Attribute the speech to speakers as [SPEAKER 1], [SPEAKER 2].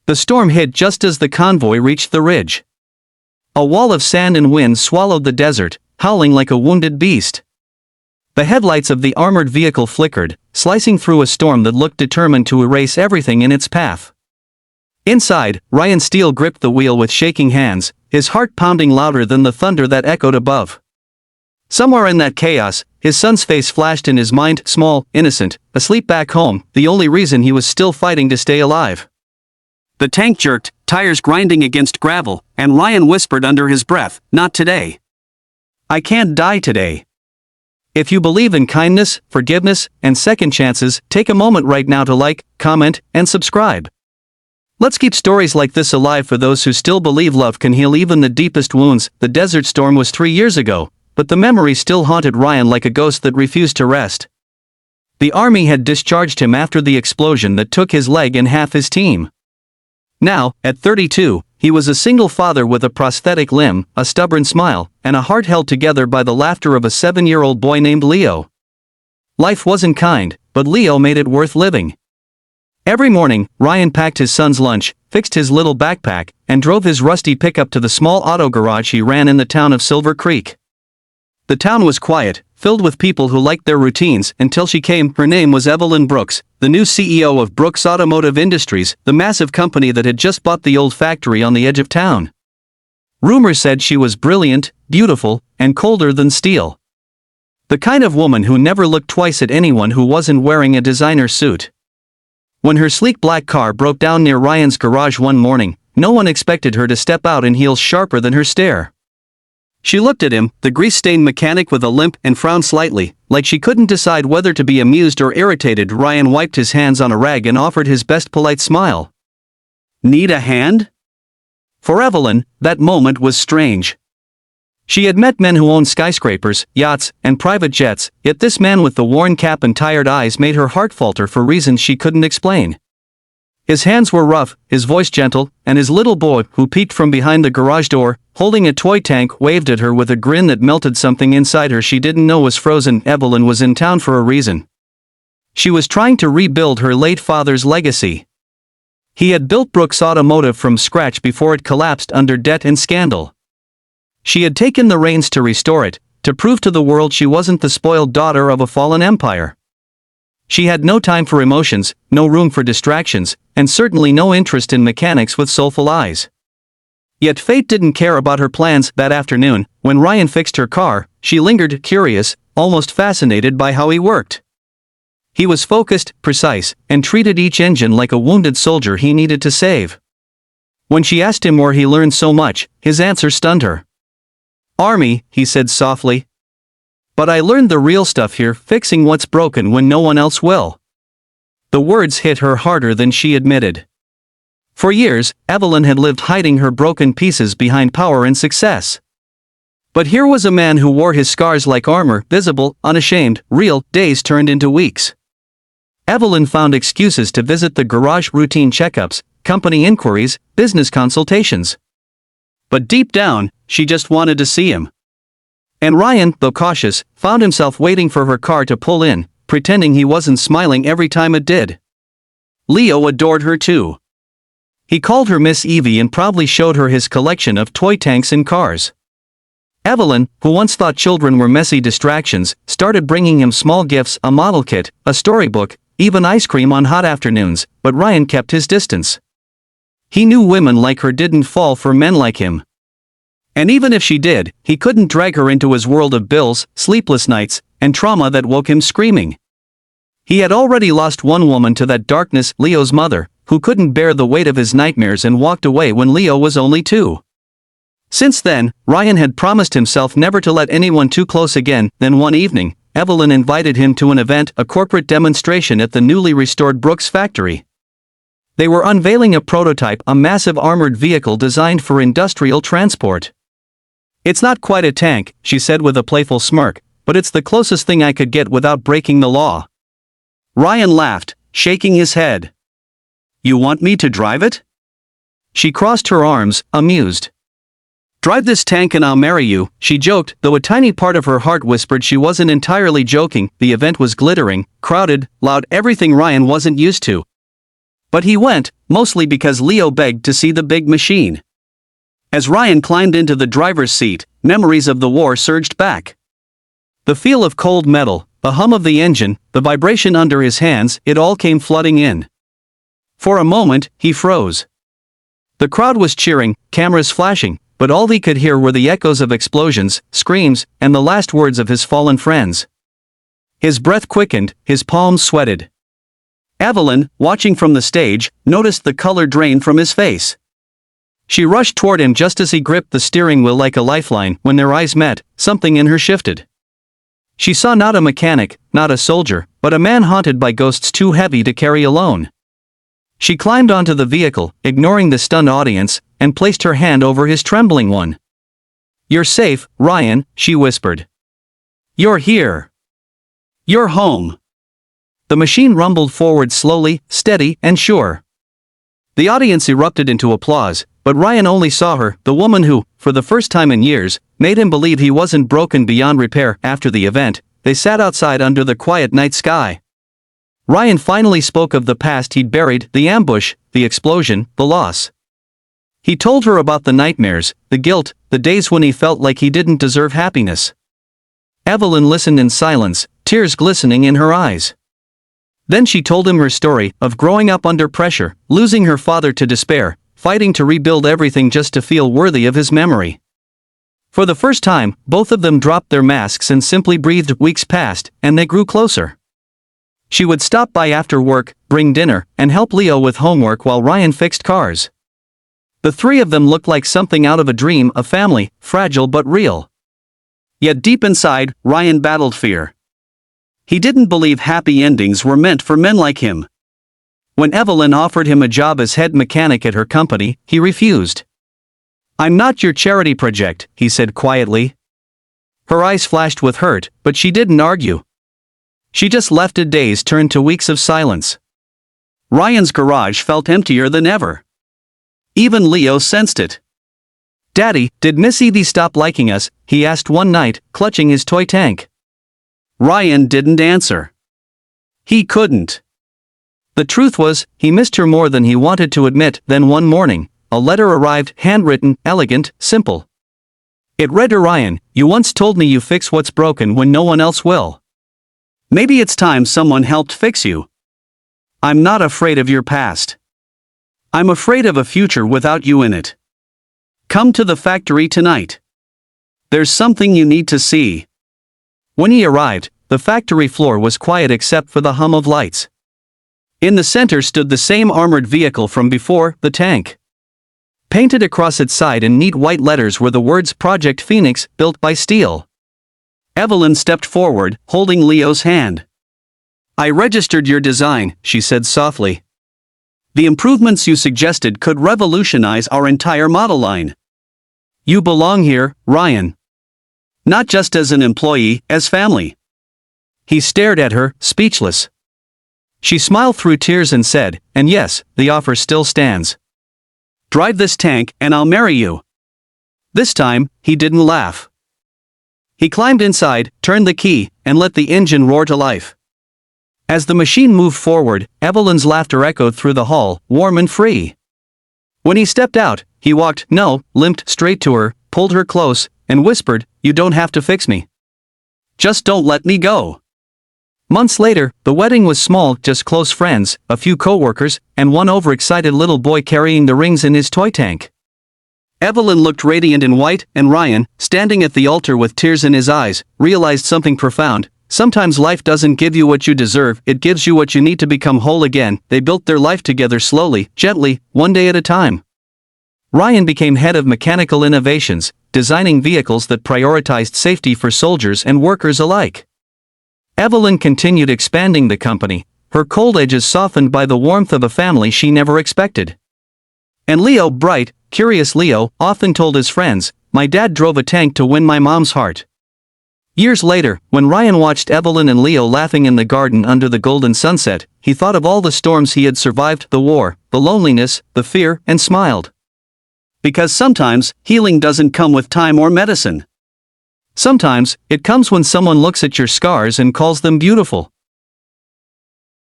[SPEAKER 1] The storm hit just as the convoy reached the ridge. A wall of sand and wind swallowed the desert, howling like a wounded beast. The headlights of the armored vehicle flickered, slicing through a storm that looked determined to erase everything in its path. Inside, Ryan Steele gripped the wheel with shaking hands, his heart pounding louder than the thunder that echoed above. Somewhere in that chaos, his son's face flashed in his mind, small, innocent, asleep back home, the only reason he was still fighting to stay alive. The tank jerked, tires grinding against gravel, and Ryan whispered under his breath, "Not today. I can't die today." If you believe in kindness, forgiveness, and second chances, take a moment right now to like, comment, and subscribe. Let's keep stories like this alive for those who still believe love can heal even the deepest wounds. The desert storm was 3 years ago, but the memory still haunted Ryan like a ghost that refused to rest. The army had discharged him after the explosion that took his leg and half his team. Now, at 32, he was a single father with a prosthetic limb, a stubborn smile, and a heart held together by the laughter of a 7-year-old boy named Leo. Life wasn't kind, but Leo made it worth living. Every morning, Ryan packed his son's lunch, fixed his little backpack, and drove his rusty pickup to the small auto garage he ran in the town of Silver Creek. The town was quiet, filled with people who liked their routines, until she came. Her name was Evelyn Brooks, the new CEO of Brooks Automotive Industries, the massive company that had just bought the old factory on the edge of town. Rumors said she was brilliant, beautiful, and colder than steel. The kind of woman who never looked twice at anyone who wasn't wearing a designer suit. When her sleek black car broke down near Ryan's garage one morning, no one expected her to step out in heels sharper than her stare. She looked at him, the grease-stained mechanic, with a limp, and frowned slightly, like she couldn't decide whether to be amused or irritated. Ryan wiped his hands on a rag and offered his best polite smile. "Need a hand?" For Evelyn, that moment was strange. She had met men who owned skyscrapers, yachts, and private jets, yet this man with the worn cap and tired eyes made her heart falter for reasons she couldn't explain. His hands were rough, his voice gentle, and his little boy, who peeked from behind the garage door, holding a toy tank, waved at her with a grin that melted something inside her she didn't know was frozen. Evelyn was in town for a reason. She was trying to rebuild her late father's legacy. He had built Brooks Automotive from scratch before it collapsed under debt and scandal. She had taken the reins to restore it, to prove to the world she wasn't the spoiled daughter of a fallen empire. She had no time for emotions, no room for distractions, and certainly no interest in mechanics with soulful eyes. Yet fate didn't care about her plans. That afternoon, when Ryan fixed her car, she lingered, curious, almost fascinated by how he worked. He was focused, precise, and treated each engine like a wounded soldier he needed to save. When she asked him where he learned so much, his answer stunned her. "Army," he said softly. "But I learned the real stuff here, fixing what's broken when no one else will." The words hit her harder than she admitted. For years, Evelyn had lived hiding her broken pieces behind power and success. But here was a man who wore his scars like armor, visible, unashamed, real. Days turned into weeks. Evelyn found excuses to visit the garage, routine checkups, company inquiries, business consultations. But deep down, she just wanted to see him. And Ryan, though cautious, found himself waiting for her car to pull in, pretending he wasn't smiling every time it did. Leo adored her too. He called her Miss Evie and proudly showed her his collection of toy tanks and cars. Evelyn, who once thought children were messy distractions, started bringing him small gifts, a model kit, a storybook, even ice cream on hot afternoons, but Ryan kept his distance. He knew women like her didn't fall for men like him. And even if she did, he couldn't drag her into his world of bills, sleepless nights, and trauma that woke him screaming. He had already lost one woman to that darkness, Leo's mother, who couldn't bear the weight of his nightmares and walked away when Leo was only 2. Since then, Ryan had promised himself never to let anyone too close again. Then one evening, Evelyn invited him to an event, a corporate demonstration at the newly restored Brooks factory. They were unveiling a prototype, a massive armored vehicle designed for industrial transport. "It's not quite a tank," she said with a playful smirk, "but it's the closest thing I could get without breaking the law." Ryan laughed, shaking his head. "You want me to drive it?" She crossed her arms, amused. "Drive this tank and I'll marry you," she joked, though a tiny part of her heart whispered she wasn't entirely joking. The event was glittering, crowded, loud, everything Ryan wasn't used to. But he went, mostly because Leo begged to see the big machine. As Ryan climbed into the driver's seat, memories of the war surged back. The feel of cold metal, the hum of the engine, the vibration under his hands, it all came flooding in. For a moment, he froze. The crowd was cheering, cameras flashing, but all he could hear were the echoes of explosions, screams, and the last words of his fallen friends. His breath quickened, his palms sweated. Evelyn, watching from the stage, noticed the color drain from his face. She rushed toward him just as he gripped the steering wheel like a lifeline. When their eyes met, something in her shifted. She saw not a mechanic, not a soldier, but a man haunted by ghosts too heavy to carry alone. She climbed onto the vehicle, ignoring the stunned audience, and placed her hand over his trembling one. "You're safe, Ryan," she whispered. "You're here. You're home." The machine rumbled forward slowly, steady, and sure. The audience erupted into applause, but Ryan only saw her, the woman who, for the first time in years, made him believe he wasn't broken beyond repair. After the event, they sat outside under the quiet night sky. Ryan finally spoke of the past he'd buried, the ambush, the explosion, the loss. He told her about the nightmares, the guilt, the days when he felt like he didn't deserve happiness. Evelyn listened in silence, tears glistening in her eyes. Then she told him her story of growing up under pressure, losing her father to despair, fighting to rebuild everything just to feel worthy of his memory. For the first time, both of them dropped their masks and simply breathed. Weeks passed, and they grew closer. She would stop by after work, bring dinner, and help Leo with homework while Ryan fixed cars. The three of them looked like something out of a dream, a family, fragile but real. Yet deep inside, Ryan battled fear. He didn't believe happy endings were meant for men like him. When Evelyn offered him a job as head mechanic at her company, he refused. "I'm not your charity project," he said quietly. Her eyes flashed with hurt, but she didn't argue. She just left. A days turned to weeks of silence. Ryan's garage felt emptier than ever. Even Leo sensed it. "Daddy, did Miss Evie stop liking us?" he asked one night, clutching his toy tank. Ryan didn't answer. He couldn't. The truth was, he missed her more than he wanted to admit. Then one morning, a letter arrived, handwritten, elegant, simple. It read to Ryan, "You once told me you fix what's broken when no one else will. Maybe it's time someone helped fix you. I'm not afraid of your past. I'm afraid of a future without you in it. Come to the factory tonight. There's something you need to see." When he arrived, the factory floor was quiet except for the hum of lights. In the center stood the same armored vehicle from before, the tank. Painted across its side in neat white letters were the words "Project Phoenix, built by Steele." Evelyn stepped forward, holding Leo's hand. "I registered your design," she said softly. "The improvements you suggested could revolutionize our entire model line. You belong here, Ryan. Not just as an employee, as family." He stared at her, speechless. She smiled through tears and said, "And yes, the offer still stands. Drive this tank, and I'll marry you." This time, he didn't laugh. He climbed inside, turned the key, and let the engine roar to life. As the machine moved forward, Evelyn's laughter echoed through the hall, warm and free. When he stepped out, he limped straight to her, pulled her close, and whispered, "You don't have to fix me. Just don't let me go." Months later, the wedding was small, just close friends, a few co-workers, and one overexcited little boy carrying the rings in his toy tank. Evelyn looked radiant in white, and Ryan, standing at the altar with tears in his eyes, realized something profound. Sometimes life doesn't give you what you deserve, it gives you what you need to become whole again. They built their life together slowly, gently, one day at a time. Ryan became head of mechanical innovations, designing vehicles that prioritized safety for soldiers and workers alike. Evelyn continued expanding the company, her cold edges softened by the warmth of a family she never expected. And Leo, bright, curious Leo, often told his friends, "My dad drove a tank to win my mom's heart." Years later, when Ryan watched Evelyn and Leo laughing in the garden under the golden sunset, he thought of all the storms he had survived, the war, the loneliness, the fear, and smiled. Because sometimes, healing doesn't come with time or medicine. Sometimes, it comes when someone looks at your scars and calls them beautiful.